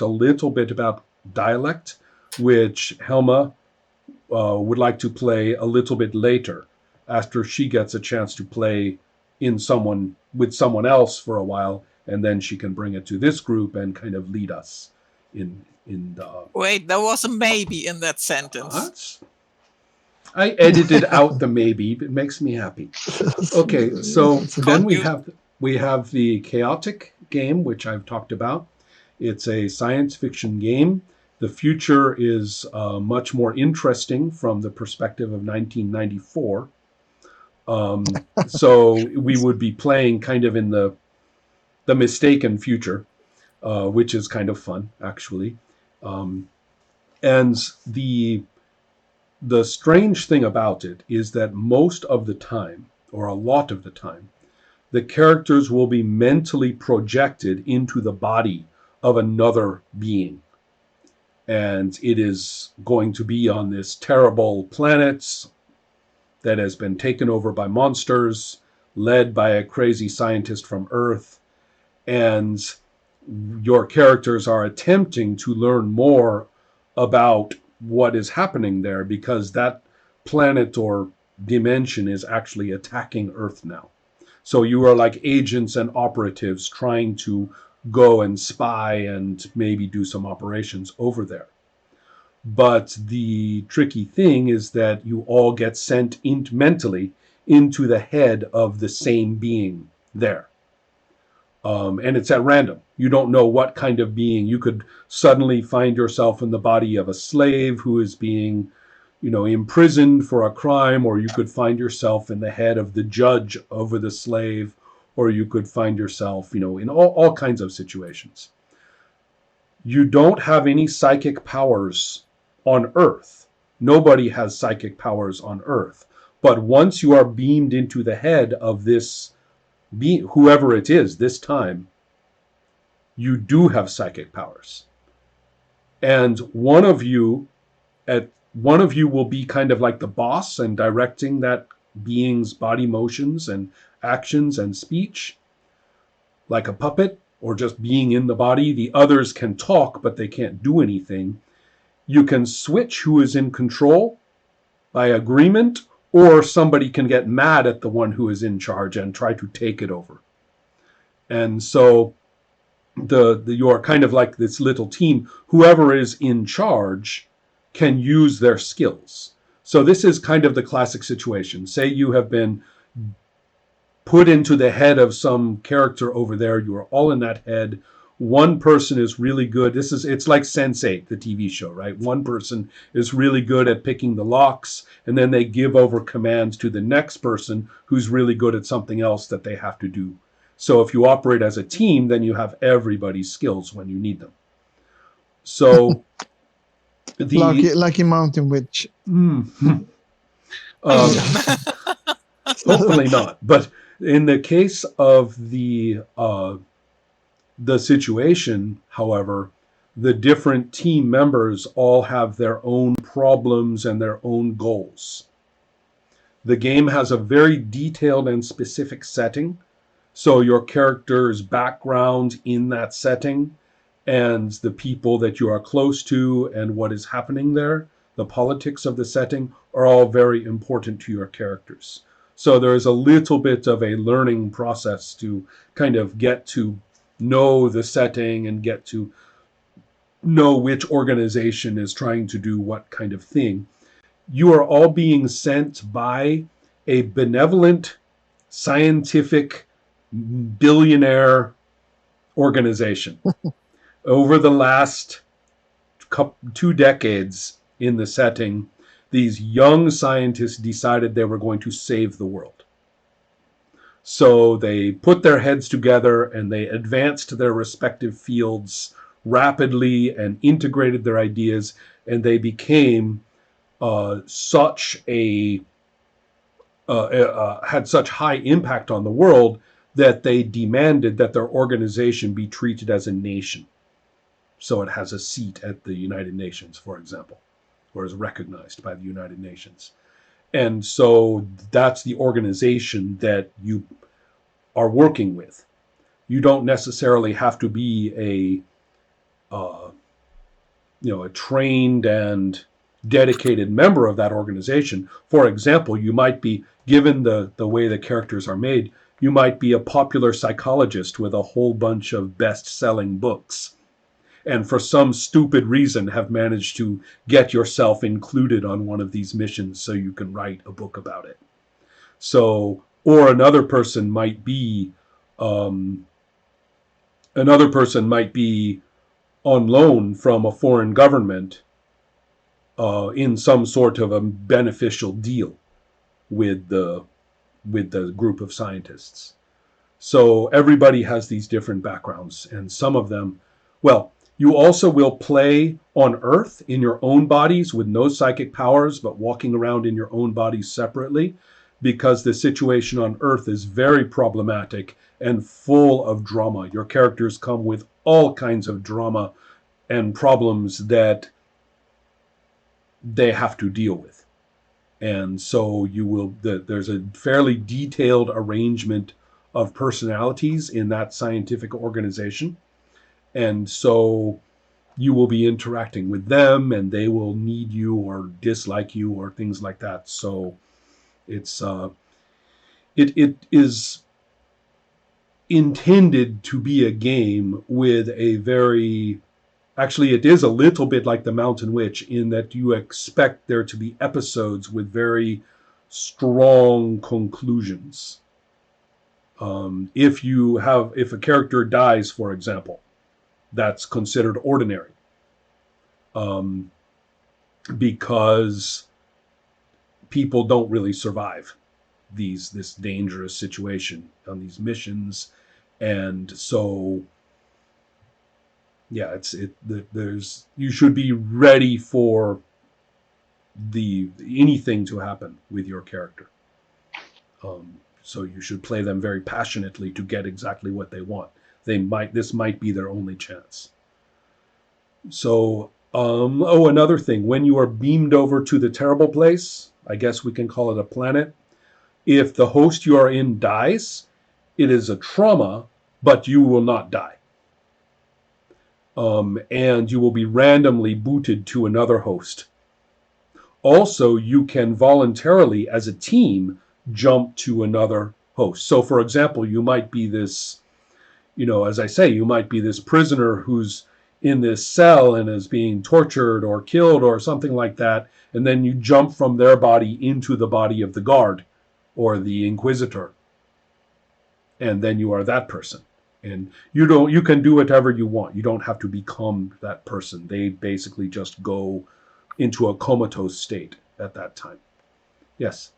talked a little bit about dialect, which Helma would like to play a little bit later, after she gets a chance to play with someone else for a while, and then she can bring it to this group and kind of lead us in the. Wait, there was a maybe in that sentence. I edited out the maybe. It makes me happy. Okay, so then we have the Khaotic game, which I've talked about. It's a science fiction game. The future is much more interesting from the perspective of 1994. So we would be playing kind of in the mistaken future, which is kind of fun, actually. And the strange thing about it is that most of the time, or a lot of the time, the characters will be mentally projected into the body of another being. And it is going to be on this terrible planet that has been taken over by monsters, led by a crazy scientist from Earth. And your characters are attempting to learn more about what is happening there, because that planet or dimension is actually attacking Earth now. So you are like agents and operatives trying to go and spy and maybe do some operations over there. But the tricky thing is that you all get sent mentally into the head of the same being there. And it's at random. You don't know what kind of being. You could suddenly find yourself in the body of a slave who is being, imprisoned for a crime, or you could find yourself in the head of the judge over the slave, or you could find yourself, in all kinds of situations. You don't have any psychic powers on Earth. Nobody has psychic powers on Earth. But once you are beamed into the head of this whoever it is this time, you do have psychic powers. And one of you will be kind of like the boss and directing that being's body motions and actions and speech, like a puppet, or just being in the body. The others can talk, but they can't do anything. You can switch who is in control by agreement, or somebody can get mad at the one who is in charge and try to take it over. And so you're kind of like this little team. Whoever is in charge can use their skills. So this is kind of the classic situation. Say you have been put into the head of some character over there. You are all in that head. One person is really good. It's like Sense8, the TV show, right? One person is really good at picking the locks, and then they give over commands to the next person who's really good at something else that they have to do. So if you operate as a team, then you have everybody's skills when you need them. So like in Mountain Witch. Hopefully not. But in the case of the situation, however, the different team members all have their own problems and their own goals. The game has a very detailed and specific setting, so your character's background in that setting and the people that you are close to and what is happening there, the politics of the setting, are all very important to your characters. So there's a little bit of a learning process to kind of get to know the setting and get to know which organization is trying to do what kind of thing. You are all being sent by a benevolent, scientific, billionaire organization. Over the last 2 decades in the setting, these young scientists decided they were going to save the world. So they put their heads together and they advanced their respective fields rapidly and integrated their ideas, and they became had such high impact on the world that they demanded that their organization be treated as a nation. So it has a seat at the United Nations, for example, or is recognized by the United Nations. And so that's the organization that you are working with. You don't necessarily have to be uh, a trained and dedicated member of that organization. For example, you might be, given the way the characters are made, you might be a popular psychologist with a whole bunch of best-selling books, and for some stupid reason have managed to get yourself included on one of these missions so you can write a book about it. So, or another person might be on loan from a foreign government in some sort of a beneficial deal with the group of scientists. So everybody has these different backgrounds, and some of them, well, you also will play on Earth in your own bodies with no psychic powers, but walking around in your own bodies separately, because the situation on Earth is very problematic and full of drama. Your characters come with all kinds of drama and problems that they have to deal with. And so there's a fairly detailed arrangement of personalities in that scientific organization. And so you will be interacting with them, and they will need you or dislike you or things like that. So it's it is intended to be a game with a very, actually it is a little bit like the Mountain Witch in that you expect there to be episodes with very strong conclusions. If a character dies, for example, that's considered ordinary, because people don't really survive this dangerous situation on these missions, and so yeah, you should be ready for anything to happen with your character. So you should play them very passionately to get exactly what they want. This might be their only chance. So, another thing, when you are beamed over to the terrible place, I guess we can call it a planet, if the host you are in dies, it is a trauma, but you will not die. And you will be randomly booted to another host. Also, you can voluntarily, as a team, jump to another host. So, for example, you might be this, as I say, you might be this prisoner who's in this cell and is being tortured or killed or something like that, and then you jump from their body into the body of the guard or the inquisitor, and then you are that person. And you can do whatever you want. You don't have to become that person. They basically just go into a comatose state at that time. Yes?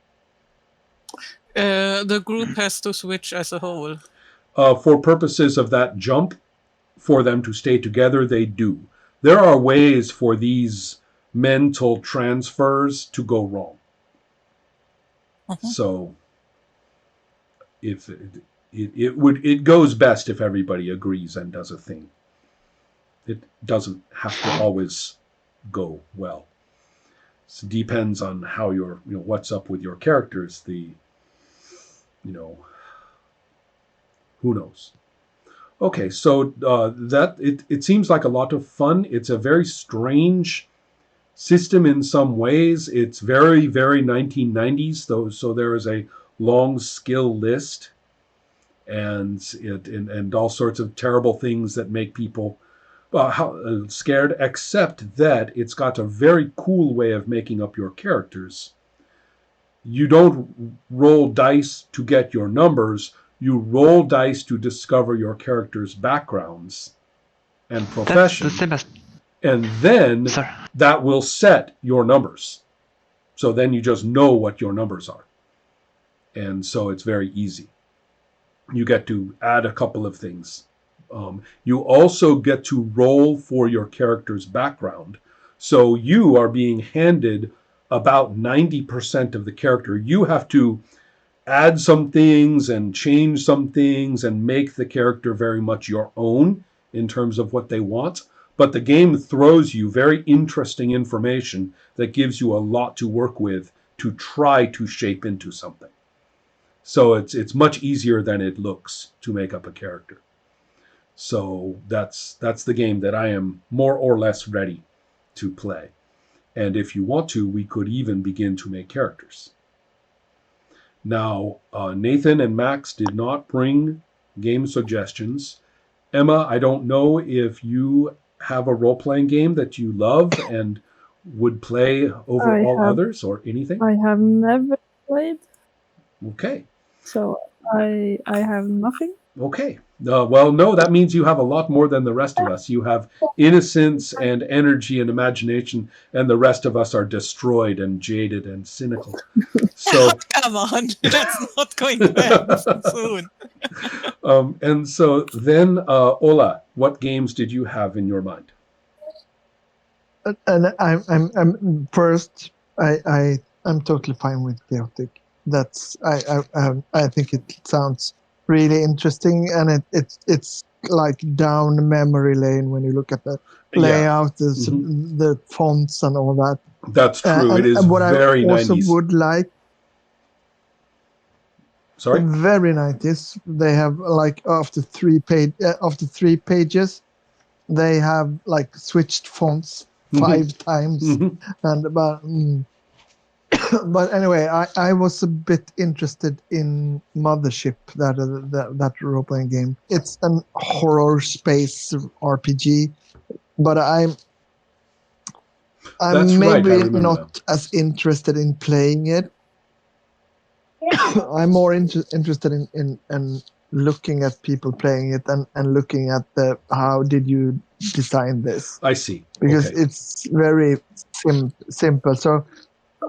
The group has to switch as a whole. For purposes of that jump, for them to stay together, they do. There are ways for these mental transfers to go wrong. So if it goes best if everybody agrees and does a thing. It doesn't have to always go well. It depends on how what's up with your characters. Who knows? Okay, so it seems like a lot of fun. It's a very strange system in some ways. It's very, very 1990s, though. So there is a long skill list, and all sorts of terrible things that make people scared. Except that it's got a very cool way of making up your characters. You don't roll dice to get your numbers. You roll dice to discover your character's backgrounds and profession. That's the same as... And then that will set your numbers. So then you just know what your numbers are. And so it's very easy. You get to add a couple of things. You also get to roll for your character's background. So you are being handed about 90% of the character. You have to add some things and change some things and make the character very much your own in terms of what they want. But the game throws you very interesting information that gives you a lot to work with to try to shape into something. So it's much easier than it looks to make up a character. So that's the game that I am more or less ready to play. And if you want to, we could even begin to make characters. Now, Nathan and Max did not bring game suggestions. Emma, I don't know if you have a role-playing game that you love and would play over all others or anything. I have never played. Okay. So I have nothing. Okay. Well, no, that means you have a lot more than the rest of us. You have innocence and energy and imagination, and the rest of us are destroyed and jaded and cynical. So come on, that's not going to happen soon. And so then, Ola, what games did you have in your mind? And I'm first. I'm totally fine with Khaotic. That's I think it sounds really interesting, and it's like down memory lane when you look at the layout, the fonts and all that. That's true. It is and what very I also 90s. would like. Sorry. Very 90s. They have like after three pages, they have like switched fonts 5 times, and but anyway, I was a bit interested in Mothership, that role-playing game. It's an horror space RPG, but I'm maybe not as interested in playing it. I'm more interested in looking at people playing it and looking at how did you design this. I see. Because it's very simple. So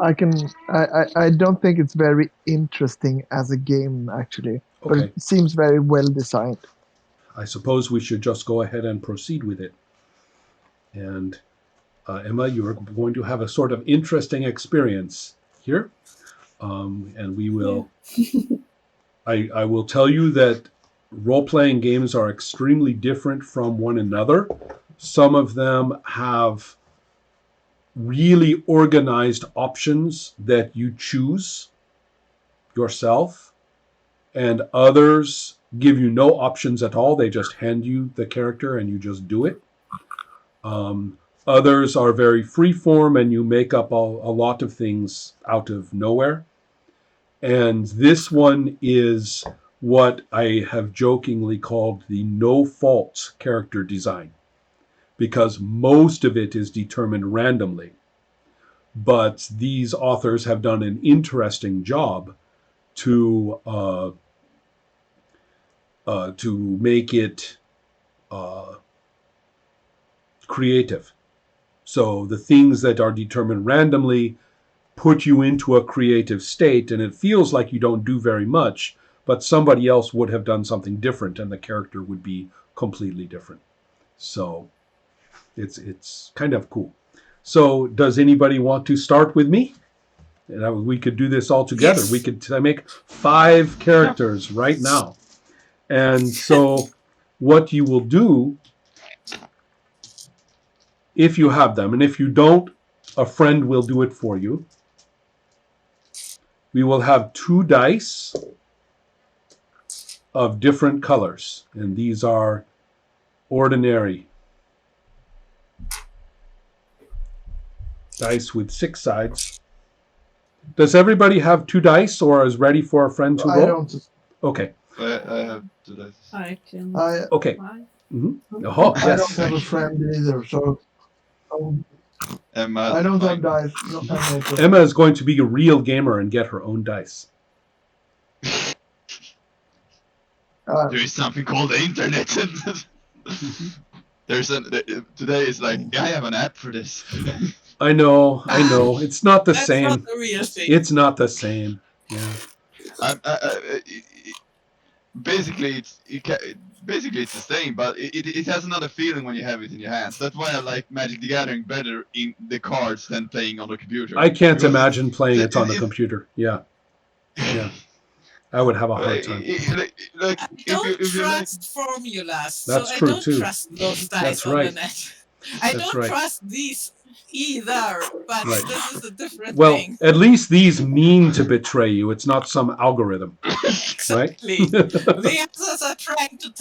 I don't think it's very interesting as a game, actually. But it seems very well designed. I suppose we should just go ahead and proceed with it. And Emma, you're going to have a sort of interesting experience here. And we will... I will tell you that role-playing games are extremely different from one another. Some of them have really organized options that you choose yourself, and others give you no options at all. They just hand you the character and you just do it. Others are very free-form and you make up a lot of things out of nowhere. And this one is what I have jokingly called the no-fault character design, because most of it is determined randomly. But these authors have done an interesting job to make it creative. So the things that are determined randomly put you into a creative state, and it feels like you don't do very much, but somebody else would have done something different and the character would be completely different. So it's kind of cool. So does anybody want to start with me? And we could do this all together. Yes. We could make 5 characters right now. And so what you will do, if you have them, and if you don't, a friend will do it for you. We will have 2 dice of different colors, and these are ordinary dice with 6 sides. Does everybody have 2 dice, or is ready for a friend to roll? I don't. Okay. I have 2 dice. I can. Okay. Mm-hmm. Oh, yes. I don't have a friend either, so. Emma, I don't have dice. Emma is going to be a real gamer and get her own dice. There is something called the internet. Today is like, I have an app for this. I know. It's not the That's same. Not the real thing. It's not the same. Yeah. Basically, it's the same, but it has another feeling when you have it in your hands. That's why I like Magic the Gathering better in the cards than playing on the computer. I can't imagine playing it on the computer. Yeah. I would have a hard time. I don't trust formulas. That's so true, I don't too. trust those dice That's on right. the net. I That's don't right. trust these either, but Right. this is a different Well, thing. at least these mean to betray you. It's not some algorithm. Exactly. Right? The answers are trying to